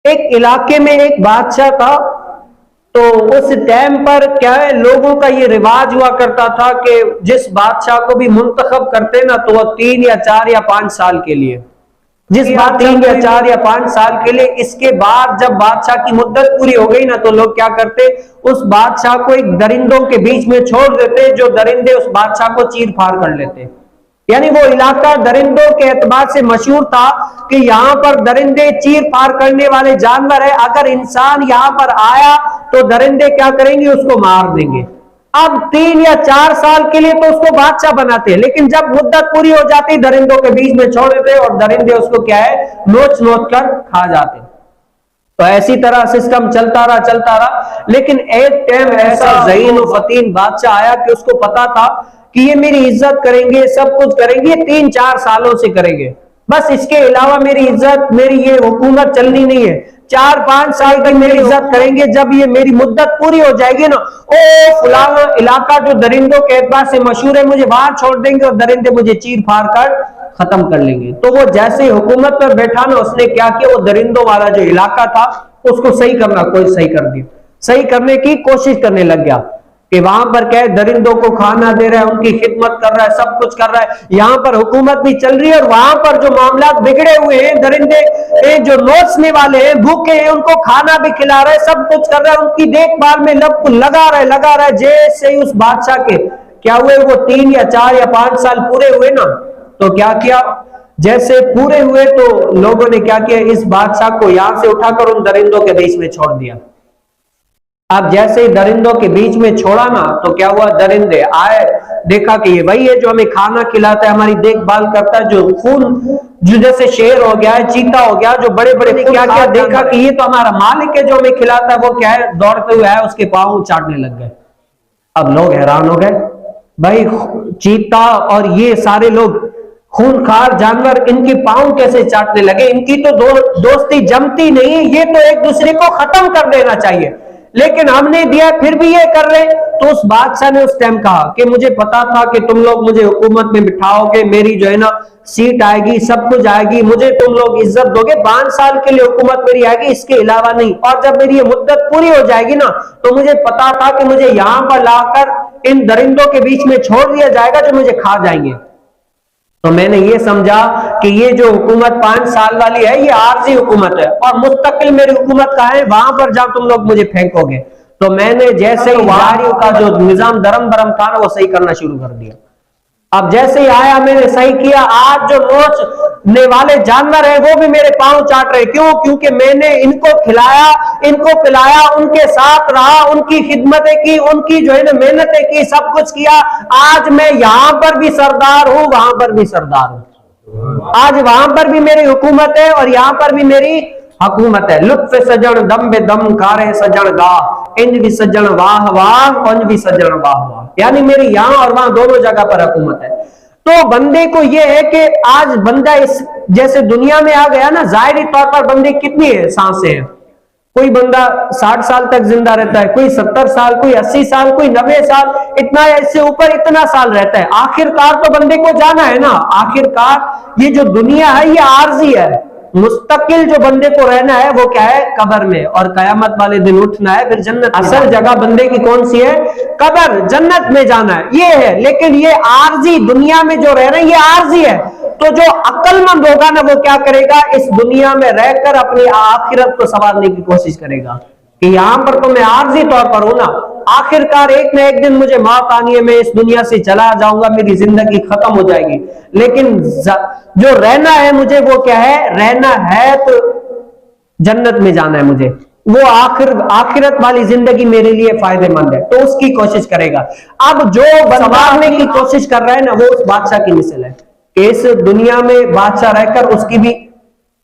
ایک علاقے میں ایک بادشاہ تھا، تو اس ٹائم پر کیا ہے، لوگوں کا یہ رواج ہوا کرتا تھا کہ جس بادشاہ کو بھی منتخب کرتے نا تو وہ 3 یا 4 یا 5 سال کے لیے، جس بات 3 یا 4 یا 5 سال کے لیے، اس کے بعد جب بادشاہ کی مدت پوری ہو گئی نا تو لوگ کیا کرتے، اس بادشاہ کو ایک درندوں کے بیچ میں چھوڑ دیتے، جو درندے اس بادشاہ کو چیر پھاڑ کر لیتے۔ یعنی وہ علاقہ درندوں کے اعتبار سے مشہور تھا کہ یہاں پر درندے چیر پھاڑ کرنے والے جانور ہے، اگر انسان یہاں پر آیا تو درندے کیا کریں گے، اس کو مار دیں گے۔ اب 3 یا 4 سال کے لیے تو اس کو بادشاہ بناتے، لیکن جب مدت پوری ہو جاتی درندوں کے بیچ میں چھوڑ دیتے اور درندے اس کو کیا ہے، نوچ نوچ کر کھا جاتے۔ تو ایسی طرح سسٹم چلتا رہا، لیکن ایک ٹائم ایسا ذہین و فطین بادشاہ آیا کہ اس کو پتا تھا کہ یہ میری عزت کریں گے، سب کچھ کریں گے، 3-4 سالوں سے کریں گے، بس اس کے علاوہ میری عزت، میری یہ حکومت چلنی نہیں ہے، 4-5 سال تک میری عزت کریں گے، جب یہ میری مدت پوری ہو جائے گی نا، فلاں علاقہ جو درندوں کے اعتبار سے مشہور ہے، مجھے وہاں چھوڑ دیں گے اور درندے مجھے چیر پھاڑ کر ختم کر لیں گے۔ تو وہ جیسے ہی حکومت پر بیٹھا نا، اس نے کیا کیا، وہ درندوں والا جو علاقہ تھا اس کو صحیح کر دیا، صحیح کرنے کی کوشش کرنے لگ گیا کہ وہاں پر کیا ہے، درندوں کو کھانا دے رہا ہے، ان کی خدمت کر رہا ہے، سب کچھ کر رہا ہے، یہاں پر حکومت بھی چل رہی ہے، اور وہاں پر جو معاملات بگڑے ہوئے ہیں، درندے جو نوچنے والے ہیں، بھوکے ہیں، ان کو کھانا بھی کھلا رہا ہے، سب کچھ کر رہا ہے، ان کی دیکھ بھال میں لگا رہا ہے۔ جیسے ہی اس بادشاہ کے کیا ہوئے، وہ 3 یا 4 یا 5 سال پورے ہوئے نا، تو کیا کیا، جیسے پورے ہوئے تو لوگوں نے کیا کیا، اس بادشاہ کو یہاں سے اٹھا کر ان درندوں کے بیچ میں چھوڑ دیا۔ اب جیسے ہی درندوں کے بیچ میں چھوڑا نا تو کیا ہوا، درندے آئے، دیکھا کہ یہ وہی ہے جو ہمیں کھانا کھلاتا ہے، ہماری دیکھ بھال کرتا ہے، جو جیسے شیر ہو گیا ہے، چیتا ہو گیا، جو بڑے بڑے، کیا کیا دیکھا کہ یہ تو ہمارا مالک ہے جو ہمیں کھلاتا ہے، وہ کیا ہے، دوڑتے ہوئے آئے، اس کے پاؤں چاٹنے لگ گئے۔ اب لوگ حیران ہو گئے، بھائی چیتا اور یہ سارے لوگ خونخوار جانور، ان کے پاؤں کیسے چاٹنے لگے، ان کی تو دوستی جمتی نہیں، یہ تو ایک دوسرے کو ختم کر دینا چاہیے، لیکن ہم نے دیا پھر بھی یہ کر رہے۔ تو اس بادشاہ نے اس ٹائم کہا کہ مجھے پتا تھا کہ تم لوگ مجھے حکومت میں بٹھاؤ گے، میری جو ہے نا سیٹ آئے گی، سب کچھ آئے گی، مجھے تم لوگ عزت دو گے، 5 سال کے لیے حکومت میری آئے گی، اس کے علاوہ نہیں، اور جب میری یہ مدت پوری ہو جائے گی نا تو مجھے پتا تھا کہ مجھے یہاں پر لا کر ان درندوں کے بیچ میں چھوڑ دیا جائے گا جو مجھے کھا جائیں گے۔ تو میں نے یہ سمجھا کہ یہ جو حکومت 5 سال والی ہے یہ عارضی حکومت ہے، اور مستقل میری حکومت کا ہے وہاں پر جہاں تم لوگ مجھے پھینکو گے۔ تو میں نے جیسے ہی جاریوں کا جو نظام درم برم تھا نا وہ صحیح کرنا شروع کر دیا۔ اب جیسے ہی آیا میں نے صحیح کیا، آج جو نوچنے والے جانور ہیں وہ بھی میرے پاؤں چاٹ رہے، کیوں؟ کیونکہ میں نے ان کو کھلایا، ان کو پلایا، ان کے ساتھ رہا، ان کی خدمتیں کی، ان کی جو ہے نا محنتیں کی، سب کچھ کیا۔ آج میں یہاں پر بھی سردار ہوں، وہاں پر بھی سردار ہوں، آج وہاں پر بھی میری حکومت ہے اور یہاں پر بھی میری حکومت ہے۔ لطف سجن دم بے دم کارے سجن گاہ، انج بھی سجن واہ واہ، انج بھی سجن واہ واہ، یعنی میری یہاں اور وہاں دونوں جگہ پر حکومت ہے۔ تو بندے کو یہ ہے کہ آج بندہ اس جیسے دنیا میں آ گیا نا، ظاہری طور پر بندے کتنی سانسیں ہیں، کوئی بندہ 60 سال تک زندہ رہتا ہے، کوئی 70 سال، کوئی 80 سال، کوئی 90 سال، اتنا اس سے اوپر اتنا سال رہتا ہے۔ آخر کار تو بندے کو جانا ہے نا، آخر کار یہ جو دنیا ہے یہ عارضی ہے، مستقل جو بندے کو رہنا ہے وہ کیا ہے، قبر میں، اور قیامت والے دن اٹھنا ہے پھر جنت۔ اصل جگہ بندے کی کون سی ہے، قبر، جنت میں جانا ہے یہ ہے، لیکن یہ عارضی دنیا میں جو رہنا ہے یہ عارضی ہے۔ تو جو عقل مند ہوگا نا وہ کیا کرے گا، اس دنیا میں رہ کر اپنی آخرت کو سنوارنے کی کوشش کرے گا کہ یہاں پر تو میں عارضی طور پر ہوں نا، آخر کار ایک نہ ایک دن مجھے موت آنی ہے، میں اس دنیا سے چلا جاؤں گا، میری زندگی ختم ہو جائے گی، لیکن جو رہنا ہے مجھے وہ کیا ہے، رہنا ہے تو جنت میں جانا ہے مجھے، وہ آخرت والی زندگی میرے لیے فائدہ مند ہے، تو اس کی کوشش کرے گا۔ اب جو سنوارنے کی کوشش کر رہا ہے نا وہ اس بادشاہ کی مثل ہے کہ اس دنیا میں بادشاہ رہ کر اس کی بھی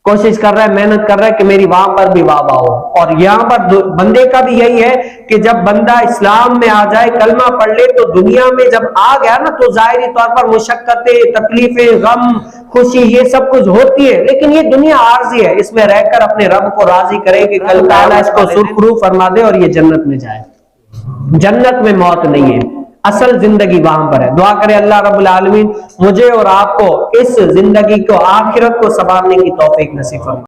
کوشش کر رہا ہے، محنت کر رہا ہے کہ میری وہاں پر بھی واہ واہ ہو۔ اور یہاں پر بندے کا بھی یہی ہے کہ جب بندہ اسلام میں آ جائے، کلمہ پڑھ لے، تو دنیا میں جب آ گیا نا تو ظاہری طور پر مشقتیں، تکلیفیں، غم، خوشی، یہ سب کچھ ہوتی ہے، لیکن یہ دنیا عارضی ہے، اس میں رہ کر اپنے رب کو راضی کرے کہ کل تعالیٰ اس کو سرخرو فرما دے اور یہ جنت میں جائے۔ جنت میں موت نہیں ہے، اصل زندگی وہاں پر ہے۔ دعا کرے اللہ رب العالمین مجھے اور آپ کو اس زندگی کو، آخرت کو سنوارنے کی توفیق نصیب فرمائے۔